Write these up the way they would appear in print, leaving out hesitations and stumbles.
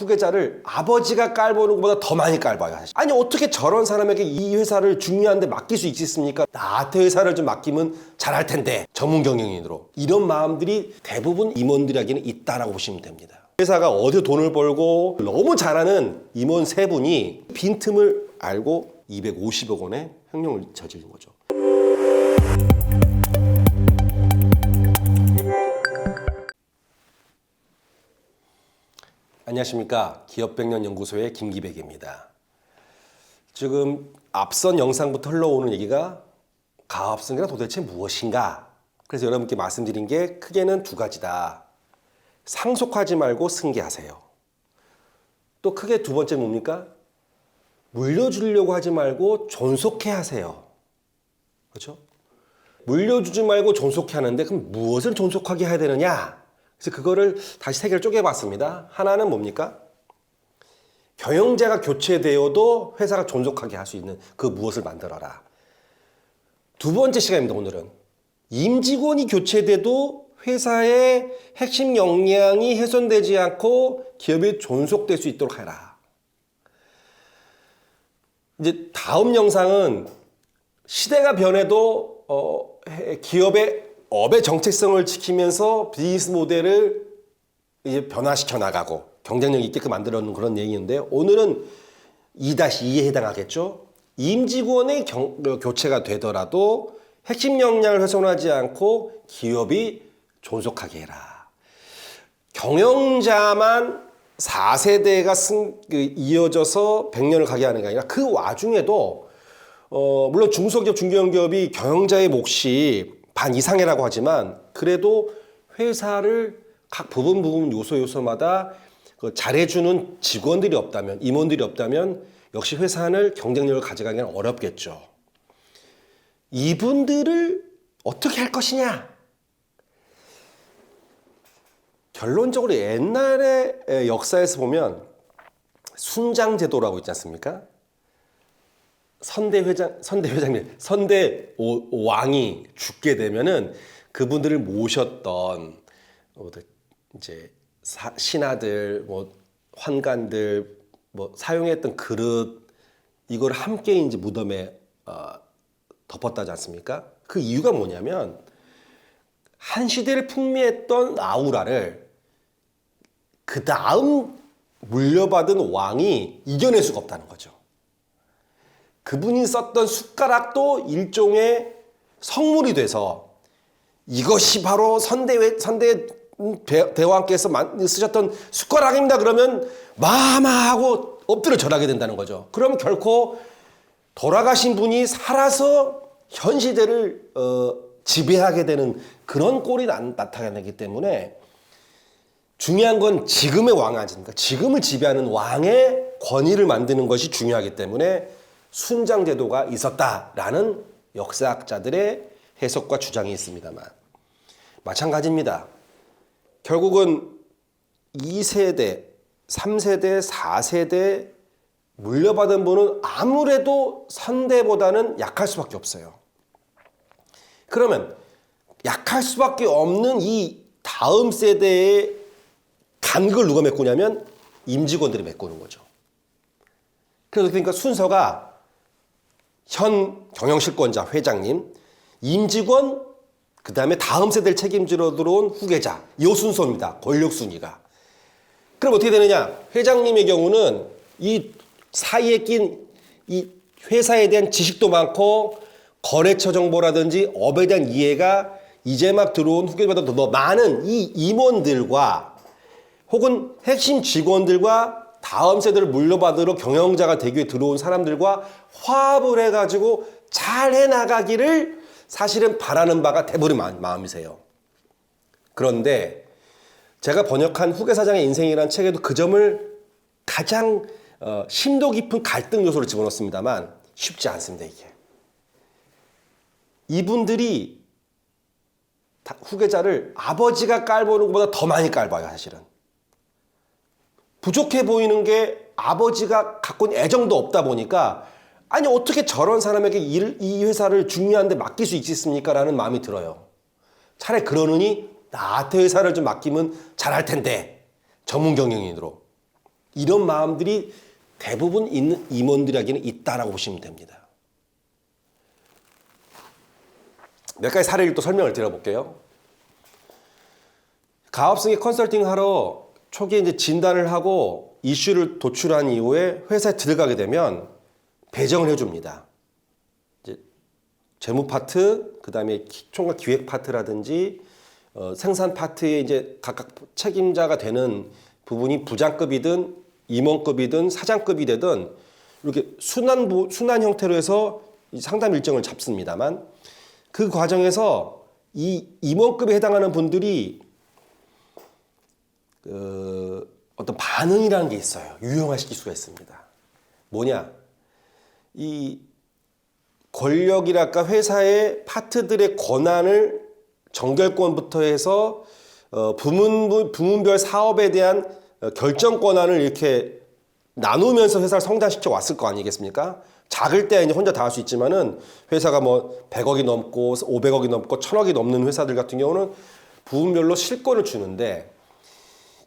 후계자를 아버지가 깔보는 것보다 더 많이 깔봐요. 사실. 아니 어떻게 저런 사람에게 이 회사를 중요한데 맡길 수 있겠습니까? 나한테 회사를 좀 맡기면 잘할 텐데, 전문 경영인으로. 이런 마음들이 대부분 임원들에게는 있다라고 보시면 됩니다. 회사가 어디서 돈을 벌고 너무 잘하는 임원 세 분이 빈틈을 알고 250억 원의 횡령을 저지른 거죠. 안녕하십니까. 기업백년연구소의 김기백입니다. 지금 앞선 영상부터 흘러오는 얘기가 가업승계가 도대체 무엇인가? 그래서 여러분께 말씀드린 게 크게는 두 가지다. 상속하지 말고 승계하세요. 또 크게 두 번째 뭡니까? 물려주려고 하지 말고 존속해 하세요. 그렇죠? 물려주지 말고 존속해 하는데 그럼 무엇을 존속하게 해야 되느냐? 그래서 그거를 다시 세 개를 쪼개봤습니다. 하나는 뭡니까? 경영자가 교체되어도 회사가 존속하게 할 수 있는 그 무엇을 만들어라. 두 번째 시간입니다. 오늘은 임직원이 교체돼도 회사의 핵심 역량이 훼손되지 않고 기업이 존속될 수 있도록 해라. 이제 다음 영상은 시대가 변해도 기업의 업의 정체성을 지키면서 비즈니스 모델을 이제 변화시켜 나가고 경쟁력 있게끔 만들어 놓은 그런 얘기인데, 오늘은 2-2에 해당하겠죠. 임직원의 교체가 되더라도 핵심 역량을 훼손하지 않고 기업이 존속하게 해라. 경영자만 4세대가 이어져서 100년을 가게 하는 게 아니라 그 와중에도 물론 중소기업, 중견기업이 경영자의 몫이 반 이상이라고 하지만 그래도 회사를 각 부분 요소마다 잘해주는 직원들이 없다면, 임원들이 없다면 역시 회사를 경쟁력을 가져가기는 어렵겠죠. 이분들을 어떻게 할 것이냐? 결론적으로 옛날의 역사에서 보면 순장제도라고 있지 않습니까? 선대 왕이 죽게 되면은 그분들을 모셨던 이제 신하들, 환관들, 사용했던 그릇, 이걸 함께 이제 무덤에 덮었다지 않습니까? 그 이유가 뭐냐면 한 시대를 풍미했던 아우라를 그 다음 물려받은 왕이 이겨낼 수가 없다는 거죠. 그분이 썼던 숟가락도 일종의 성물이 돼서 이것이 바로 선대 대왕께서 쓰셨던 숟가락입니다. 그러면 마마하고 엎드려 절하게 된다는 거죠. 그럼 결코 돌아가신 분이 살아서 현 시대를 지배하게 되는 그런 꼴이 나타나기 때문에 중요한 건 지금의 왕이 아닙니까? 지금을 지배하는 왕의 권위를 만드는 것이 중요하기 때문에 순장제도가 있었다라는 역사학자들의 해석과 주장이 있습니다만, 마찬가지입니다. 결국은 2세대, 3세대, 4세대 물려받은 분은 아무래도 선대보다는 약할 수밖에 없어요. 그러면 약할 수밖에 없는 이 다음 세대의 간극을 누가 메꾸냐면 임직원들이 메꾸는 거죠. 그러니까 순서가 현 경영실권자 회장님, 임직원, 그 다음에 다음 세대를 책임지러 들어온 후계자, 이 순서입니다. 권력 순위가. 그럼 어떻게 되느냐? 회장님의 경우는 이 사이에 낀 이 회사에 대한 지식도 많고 거래처 정보라든지 업에 대한 이해가 이제 막 들어온 후계자보다 더 많은 이 임원들과 혹은 핵심 직원들과 다음 세대를 물려받으러 경영자가 되기 위해 들어온 사람들과 화합을 해가지고 잘 해나가기를 사실은 바라는 바가 대부분 마음이세요. 그런데 제가 번역한 후계사장의 인생이라는 책에도 그 점을 가장 심도 깊은 갈등 요소를 집어넣습니다만 쉽지 않습니다. 이게. 이분들이 후계자를 아버지가 깔보는 것보다 더 많이 깔봐요. 사실은. 부족해 보이는 게 아버지가 갖고 있는 애정도 없다 보니까 아니 어떻게 저런 사람에게 이 회사를 중요한데 맡길 수 있겠습니까? 라는 마음이 들어요. 차라리 그러느니 나한테 회사를 좀 맡기면 잘할 텐데, 전문 경영인으로. 이런 마음들이 대부분 있는 임원들에게는 있다라고 보시면 됩니다. 몇 가지 사례를 또 설명을 드려볼게요. 가업승계 컨설팅 하러 초기에 이제 진단을 하고 이슈를 도출한 이후에 회사에 들어가게 되면 배정을 해줍니다. 이제 재무 파트, 그 다음에 총괄 기획 파트라든지 생산 파트에 이제 각각 책임자가 되는 부분이 부장급이든 임원급이든 사장급이 되든 이렇게 순환 형태로 해서 상담 일정을 잡습니다만 그 과정에서 이 임원급에 해당하는 분들이 어떤 반응이라는 게 있어요. 유형화시킬 수가 있습니다. 뭐냐? 이 권력이랄까 회사의 파트들의 권한을 정결권부터 해서 부문별 사업에 대한 결정 권한을 이렇게 나누면서 회사를 성장시켜 왔을 거 아니겠습니까? 작을 때 이제 혼자 다 할 수 있지만은 회사가 뭐 100억이 넘고 500억이 넘고 1000억이 넘는 회사들 같은 경우는 부문별로 실권을 주는데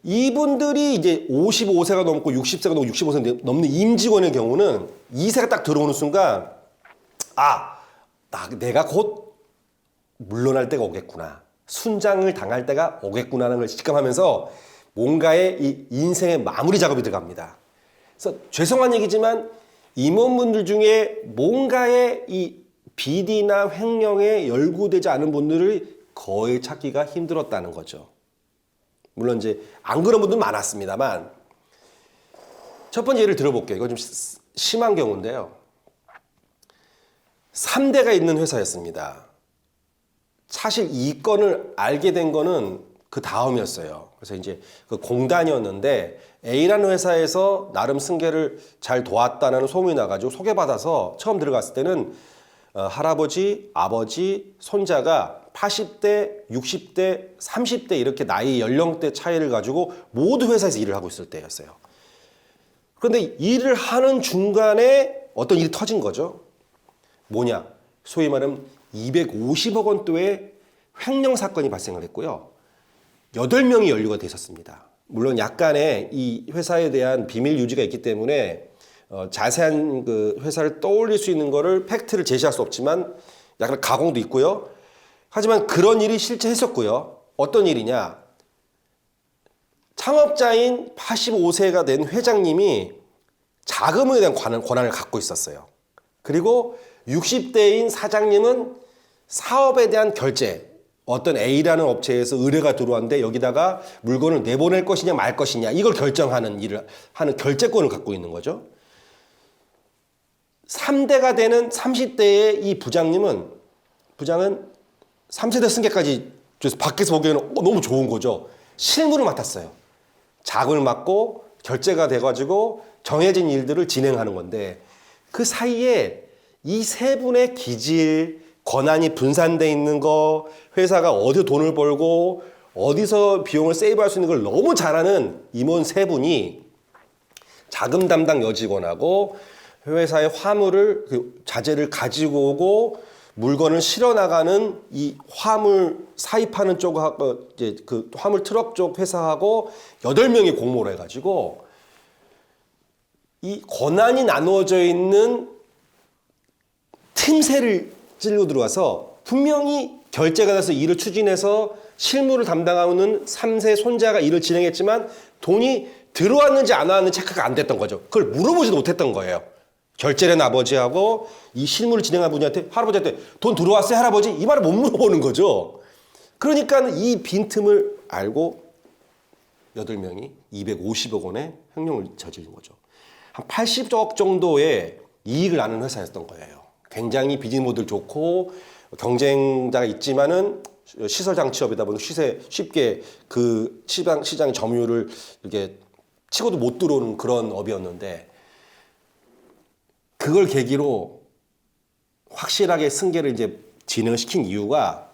이분들이 이제 55세가 넘고 60세가 넘고 65세가 넘는 임직원의 경우는 2세가 딱 들어오는 순간 내가 곧 물러날 때가 오겠구나. 순장을 당할 때가 오겠구나라는 걸 직감하면서 뭔가의 이 인생의 마무리 작업이 들어갑니다. 그래서 죄송한 얘기지만 임원분들 중에 뭔가의 이 비리나 횡령에 열구되지 않은 분들을 거의 찾기가 힘들었다는 거죠. 물론 이제 안 그런 분들은 많았습니다만 첫 번째 예를 들어볼게요. 이거 좀 심한 경우인데요. 3대가 있는 회사였습니다. 사실 이 건을 알게 된 거는 그 다음이었어요. 그래서 이제 그 공단이었는데 A라는 회사에서 나름 승계를 잘 도왔다는 소문이 나가지고 소개받아서 처음 들어갔을 때는 할아버지, 아버지, 손자가 80대, 60대, 30대 이렇게 나이 연령대 차이를 가지고 모두 회사에서 일을 하고 있을 때였어요. 그런데 일을 하는 중간에 어떤 일이 터진 거죠. 뭐냐? 소위 말하면 250억 원대의 횡령 사건이 발생을 했고요. 8명이 연루가 돼 있었습니다. 물론 약간의 이 회사에 대한 비밀 유지가 있기 때문에 자세한 그 회사를 떠올릴 수 있는 거를 팩트를 제시할 수 없지만 약간 가공도 있고요. 하지만 그런 일이 실제 했었고요. 어떤 일이냐? 창업자인 85세가 된 회장님이 자금에 대한 권한을 갖고 있었어요. 그리고 60대인 사장님은 사업에 대한 결제, 어떤 A라는 업체에서 의뢰가 들어왔는데 여기다가 물건을 내보낼 것이냐 말 것이냐 이걸 결정하는 일을 하는 결재권을 갖고 있는 거죠. 3대가 되는 30대의 이 부장은 3세대 승계까지 밖에서 보기에는 너무 좋은 거죠. 실무를 맡았어요. 자금을 맡고 결재가 돼가지고 정해진 일들을 진행하는 건데 그 사이에 이 세 분의 기질, 권한이 분산돼 있는 거, 회사가 어디서 돈을 벌고 어디서 비용을 세이브할 수 있는 걸 너무 잘하는 임원 세 분이 자금 담당 여직원하고 회사의 화물을 자재를 가지고 오고 물건을 실어 나가는 이 화물 사입하는 쪽하고 이제 그 화물 트럭 쪽 회사하고 8명이 공모를 해가지고 이 권한이 나누어져 있는 틈새를 찔러 들어와서 분명히 결제가 돼서 일을 추진해서 실무를 담당하는 3세 손자가 일을 진행했지만 돈이 들어왔는지 안 왔는지 체크가 안 됐던 거죠. 그걸 물어보지도 못했던 거예요. 결제된 아버지하고 이 실무를 진행한 분한테 할아버지한테 돈 들어왔어요 할아버지? 이 말을 못 물어보는 거죠. 그러니까 이 빈틈을 알고 8명이 250억 원의 횡령을 저지른 거죠. 한 80억 정도의 이익을 나는 회사였던 거예요. 굉장히 비즈니스 모델 좋고 경쟁자가 있지만은 시설 장치업이다 보니 쉽게 그 시장 점유율을 이렇게 치고도 못 들어오는 그런 업이었는데 그걸 계기로 확실하게 승계를 이제 진행시킨 이유가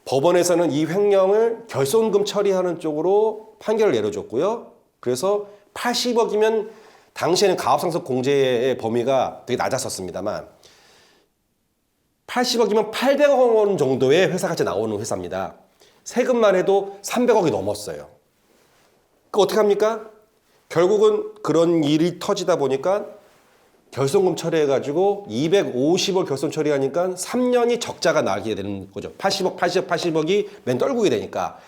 법원에서는 이 횡령을 결손금 처리하는 쪽으로 판결을 내려줬고요. 그래서 80억이면 당시에는 가업상속 공제의 범위가 되게 낮았었습니다만 80억이면 800억 원 정도의 회사 가치 나오는 회사입니다. 세금만 해도 300억이 넘었어요. 그 어떻게 합니까? 결국은 그런 일이 터지다 보니까 결손금 처리해가지고 250억 결손 처리하니까 3년이 적자가 나게 되는 거죠. 80억, 80억이 맨 떨구게 되니까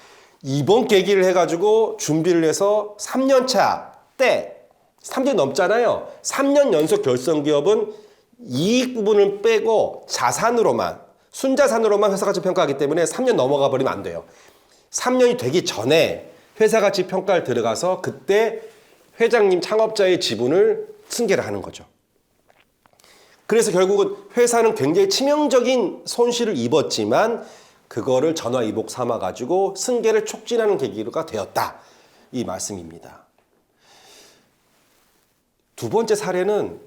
이번 계기를 해가지고 준비를 해서 3년 차 때 3년 넘잖아요. 3년 연속 결손 기업은 이익 부분을 빼고 자산으로만 순자산으로만 회사 가치 평가하기 때문에 3년 넘어가 버리면 안 돼요. 3년이 되기 전에 회사 가치 평가를 들어가서 그때 회장님 창업자의 지분을 승계를 하는 거죠. 그래서 결국은 회사는 굉장히 치명적인 손실을 입었지만 그거를 전화위복 삼아가지고 승계를 촉진하는 계기가 되었다. 이 말씀입니다. 두 번째 사례는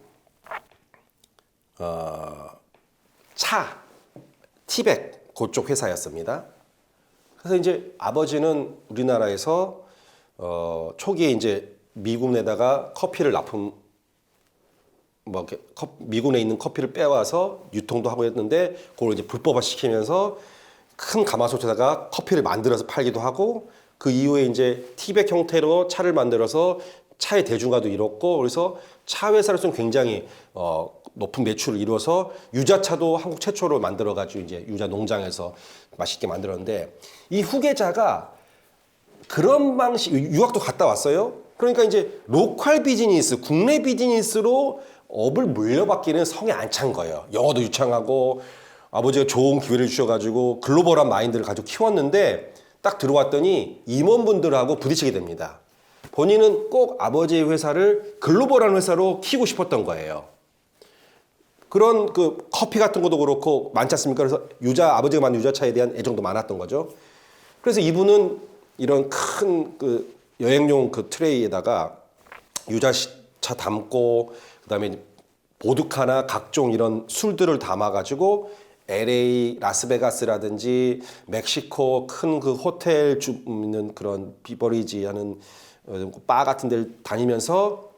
티백 그쪽 회사였습니다. 그래서 이제 아버지는 우리나라에서 초기에 이제 미국 내다가 커피를 미군에 있는 커피를 빼와서 유통도 하고 했는데 그걸 이제 불법화 시키면서 큰 가마솥에다가 커피를 만들어서 팔기도 하고 그 이후에 이제 티백 형태로 차를 만들어서 차의 대중화도 이뤘고 그래서 차 회사로서는 굉장히 높은 매출을 이뤄서 유자차도 한국 최초로 만들어가지고 이제 유자 농장에서 맛있게 만들었는데 이 후계자가 그런 방식 유학도 갔다 왔어요. 그러니까 이제 로컬 비즈니스, 국내 비즈니스로 업을 물려받기는 성에 안 찬 거예요. 영어도 유창하고 아버지가 좋은 기회를 주셔가지고 글로벌한 마인드를 가지고 키웠는데 딱 들어왔더니 임원분들하고 부딪히게 됩니다. 본인은 꼭 아버지의 회사를 글로벌한 회사로 키우고 싶었던 거예요. 그런 그 커피 같은 것도 그렇고 많지 않습니까? 그래서 아버지가 만든 유자차에 대한 애정도 많았던 거죠. 그래서 이분은 이런 큰 그 여행용 그 트레이에다가 유자차 담고 그다음에 보드카나 각종 이런 술들을 담아가지고 LA, 라스베가스라든지 멕시코 큰 그 호텔 있는 그런 비버리지 하는 바 같은 데를 다니면서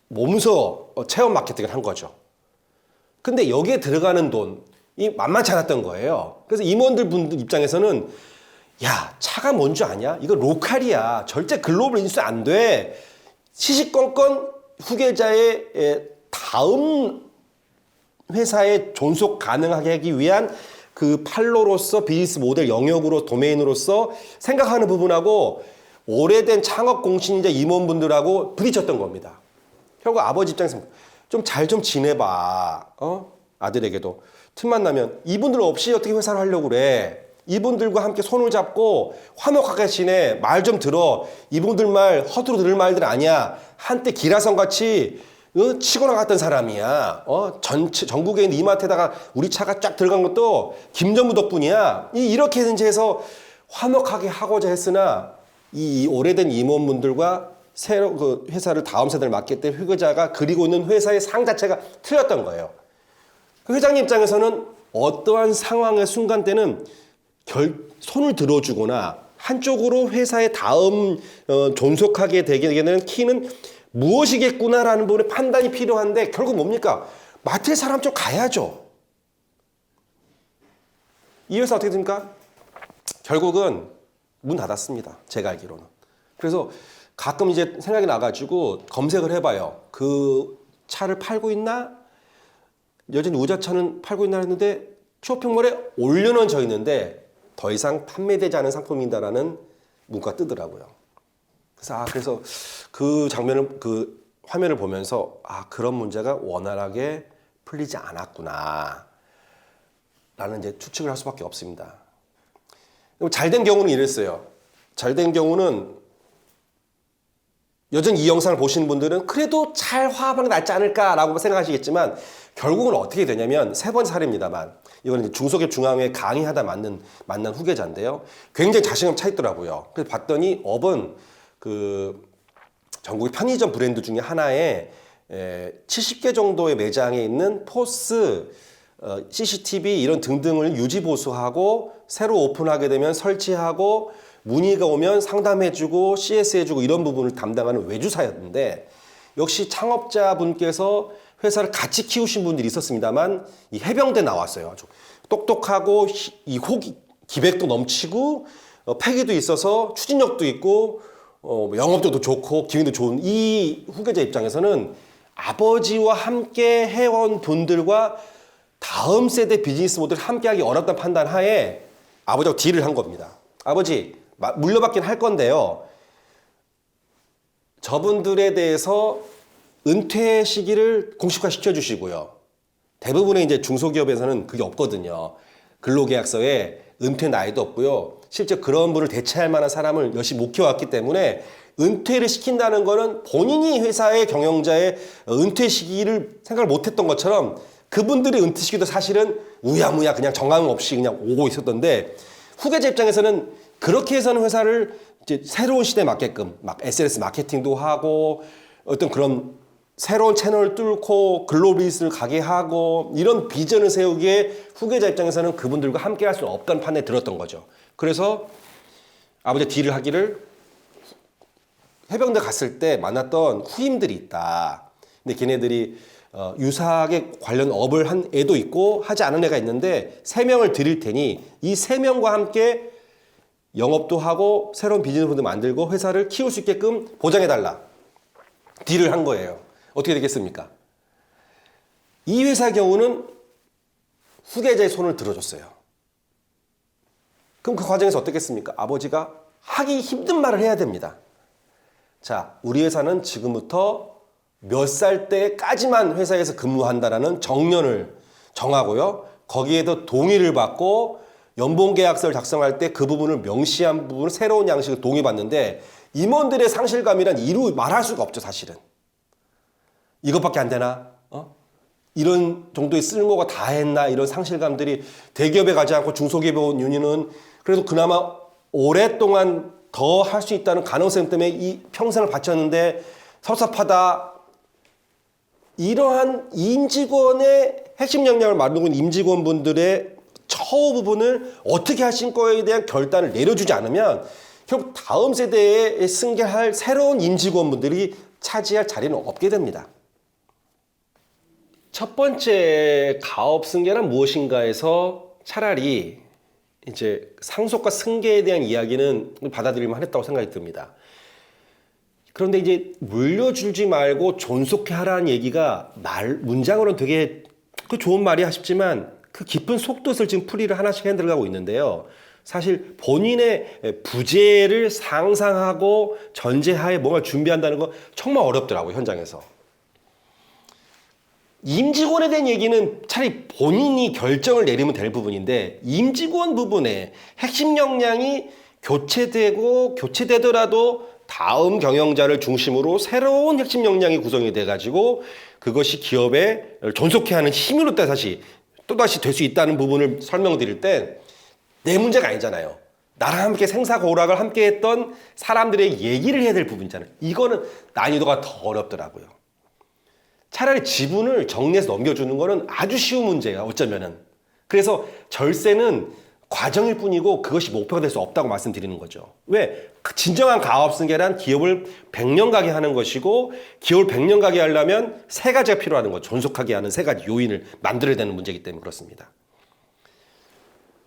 몸소 체험 마케팅을 한 거죠. 근데 여기에 들어가는 돈이 만만치 않았던 거예요. 그래서 임원들 분들 입장에서는 야, 차가 뭔 줄 아냐? 이거 로컬이야. 절대 글로벌 인수 안 돼. 시시건건 후계자의 다음 회사에 존속 가능하게 하기 위한 그 판로로서 비즈니스 모델 영역으로 도메인으로서 생각하는 부분하고 오래된 창업 공신자 임원분들하고 부딪혔던 겁니다. 결국 아버지 입장에서 좀 잘 좀 지내봐. 아들에게도 틈만 나면 이분들 없이 어떻게 회사를 하려고 그래. 이분들과 함께 손을 잡고 화목하게 지내. 말 좀 들어. 이분들 말 허투루 들을 말들 아니야. 한때 기라성같이 치고 나갔던 사람이야. 전국에 있는 이마트에다가 우리 차가 쫙 들어간 것도 김전무 덕분이야. 이렇게 해서 화목하게 하고자 했으나 이 오래된 임원분들과 새로 그 회사를 다음 세대를 맡게 때 후계자가 그리고 있는 회사의 상 자체가 틀렸던 거예요. 그 회장님 입장에서는 어떠한 상황의 순간 때는 손을 들어주거나 한쪽으로 회사의 다음 존속하게 되게 되는 키는 무엇이겠구나라는 부분의 판단이 필요한데 결국 뭡니까? 맡을 사람 쪽 가야죠. 이 회사 어떻게 됩니까? 결국은 문 닫았습니다. 제가 알기로는. 그래서 가끔 이제 생각이 나가지고 검색을 해봐요. 그 차를 팔고 있나? 여전히 우자차는 팔고 있나 했는데 쇼핑몰에 올려놓은 져 있는데 더 이상 판매되지 않은 상품이다라는 문구가 뜨더라고요. 그래서 그 장면을 그 화면을 보면서 그런 문제가 원활하게 풀리지 않았구나 라는 이제 추측을 할 수밖에 없습니다. 잘된 경우는 이랬어요. 잘된 경우는 여전히 이 영상을 보시는 분들은 그래도 잘 화합하는 게 낫지 않을까라고 생각하시겠지만 결국은 어떻게 되냐면 세 번째 사례입니다만 이거는 중소기업 중앙회 강의하다 만난 후계자인데요. 굉장히 자신감 차 있더라고요. 그래서 봤더니 업은 그 전국의 편의점 브랜드 중에 하나에 70개 정도의 매장에 있는 포스, CCTV 이런 등등을 유지 보수하고 새로 오픈하게 되면 설치하고 문의가 오면 상담해주고 CS 해주고 이런 부분을 담당하는 외주사였는데 역시 창업자분께서 회사를 같이 키우신 분들이 있었습니다만 이 해병대 나왔어요. 아주 똑똑하고 기백도 넘치고 패기도 있어서 추진력도 있고 영업도 좋고 기능도 좋은 이 후계자 입장에서는 아버지와 함께 해온 분들과 다음 세대 비즈니스 모델을 함께하기 어렵다는 판단 하에 아버지하고 딜을 한 겁니다. 아버지 물려받긴 할 건데요. 저분들에 대해서 은퇴 시기를 공식화 시켜주시고요. 대부분의 이제 중소기업에서는 그게 없거든요. 근로계약서에 은퇴 나이도 없고요. 실제 그런 분을 대체할 만한 사람을 열심히 목표해왔기 때문에 은퇴를 시킨다는 거는 본인이 회사의 경영자의 은퇴 시기를 생각을 못했던 것처럼 그분들의 은퇴 시기도 사실은 우야무야 그냥 정황 없이 그냥 오고 있었던데 후계자 입장에서는 그렇게 해서는 회사를 이제 새로운 시대에 맞게끔 막 SNS 마케팅도 하고 어떤 그런 새로운 채널을 뚫고 글로벌 비즈니스를 가게 하고 이런 비전을 세우기에 후계자 입장에서는 그분들과 함께 할 수 없다는 판단이 들었던 거죠. 그래서 아버지가 딜을 하기를 해병대 갔을 때 만났던 후임들이 있다. 근데 걔네들이 유사하게 관련 업을 한 애도 있고 하지 않은 애가 있는데 3명을 드릴 테니 이 3명과 함께 영업도 하고 새로운 비즈니스도 만들고 회사를 키울 수 있게끔 보장해달라. 딜을 한 거예요. 어떻게 되겠습니까? 이 회사의 경우는 후계자의 손을 들어줬어요. 그럼 그 과정에서 어떻겠습니까? 아버지가 하기 힘든 말을 해야 됩니다. 자, 우리 회사는 지금부터 몇 살 때까지만 회사에서 근무한다라는 정년을 정하고요. 거기에도 동의를 받고 연봉계약서를 작성할 때 그 부분을 명시한 부분을 새로운 양식을 동의받는데 임원들의 상실감이란 이루 말할 수가 없죠, 사실은. 이것밖에 안 되나? 이런 정도의 쓸모가 다 했나? 이런 상실감들이 대기업에 가지 않고 중소기업에 온 윤희는 그래도 그나마 오랫동안 더 할 수 있다는 가능성 때문에 이 평생을 바쳤는데 섭섭하다. 이러한 임직원의 핵심 역량을 만들고 있는 임직원분들의 처우 부분을 어떻게 하실 거에 대한 결단을 내려주지 않으면 결국 다음 세대에 승계할 새로운 임직원분들이 차지할 자리는 없게 됩니다. 첫 번째 가업 승계란 무엇인가에서 차라리 이제 상속과 승계에 대한 이야기는 받아들일만 했다고 생각이 듭니다. 그런데 이제 물려주지 말고 존속해 하라는 얘기가 문장으로는 되게 그 좋은 말이야 싶지만 그 깊은 속뜻을 지금 풀이를 하나씩 해 들어가고 있는데요. 사실 본인의 부재를 상상하고 전제하에 뭔가 준비한다는 거 정말 어렵더라고요, 현장에서. 임직원에 대한 얘기는 차라리 본인이 결정을 내리면 될 부분인데 임직원 부분에 핵심 역량이 교체되더라도 다음 경영자를 중심으로 새로운 핵심 역량이 구성이 돼가지고 그것이 기업에 존속해 하는 힘으로 또다시 될 수 있다는 부분을 설명드릴 때 내 문제가 아니잖아요. 나랑 함께 생사고락을 함께 했던 사람들의 얘기를 해야 될 부분이잖아요. 이거는 난이도가 더 어렵더라고요. 차라리 지분을 정리해서 넘겨주는 거는 아주 쉬운 문제예요. 어쩌면은. 그래서 절세는 과정일 뿐이고 그것이 목표가 될 수 없다고 말씀드리는 거죠. 왜? 진정한 가업승계란 기업을 100년 가게 하는 것이고 기업을 100년 가게 하려면 3가지가 필요하는 거죠. 존속하게 하는 3가지 요인을 만들어야 되는 문제이기 때문에 그렇습니다.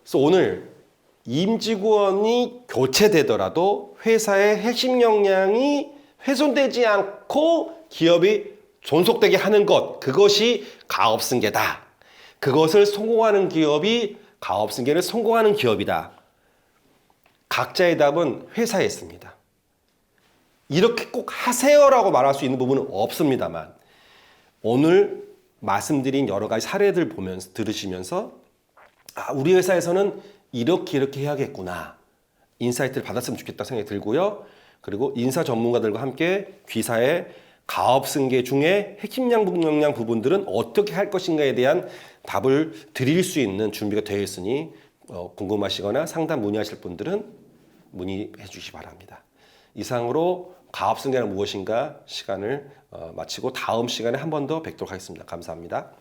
그래서 오늘 임직원이 교체되더라도 회사의 핵심 역량이 훼손되지 않고 기업이 존속되게 하는 것, 그것이 가업승계다. 그것을 성공하는 기업이 가업승계를 성공하는 기업이다. 각자의 답은 회사에 있습니다. 이렇게 꼭 하세요라고 말할 수 있는 부분은 없습니다만 오늘 말씀드린 여러 가지 사례들 보면서 들으시면서 우리 회사에서는 이렇게 해야겠구나. 인사이트를 받았으면 좋겠다 생각이 들고요. 그리고 인사 전문가들과 함께 귀사의 가업승계 중에 핵심 역량 부분들은 어떻게 할 것인가에 대한 답을 드릴 수 있는 준비가 되어 있으니 궁금하시거나 상담 문의하실 분들은 문의해 주시기 바랍니다. 이상으로 가업승계는 무엇인가 시간을 마치고 다음 시간에 한 번 더 뵙도록 하겠습니다. 감사합니다.